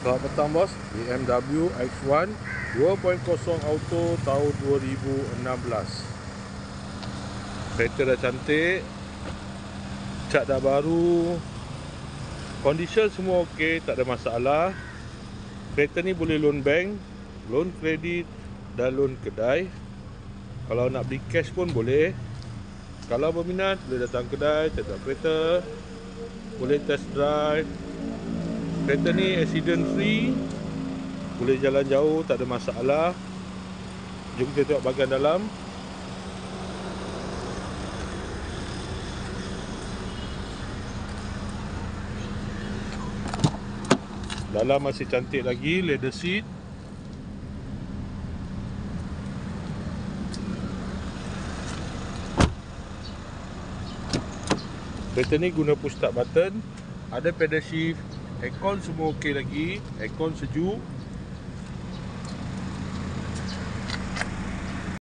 Selamat petang bos, BMW X1 2.0 auto tahun 2016. Kereta dah cantik, cat dah baru, condition semua ok, tak ada masalah. Kereta ni boleh loan bank, loan kredit dan loan kedai. Kalau nak beli cash pun boleh. Kalau berminat boleh datang kedai, tengok kereta, boleh test drive. Kereta ni accident free, boleh jalan jauh, tak ada masalah. Jom kita tengok bahagian dalam. Dalam masih cantik lagi, leather seat. Kereta ni guna push start button, ada pedal shift, aircon semua ok lagi, aircon sejuk.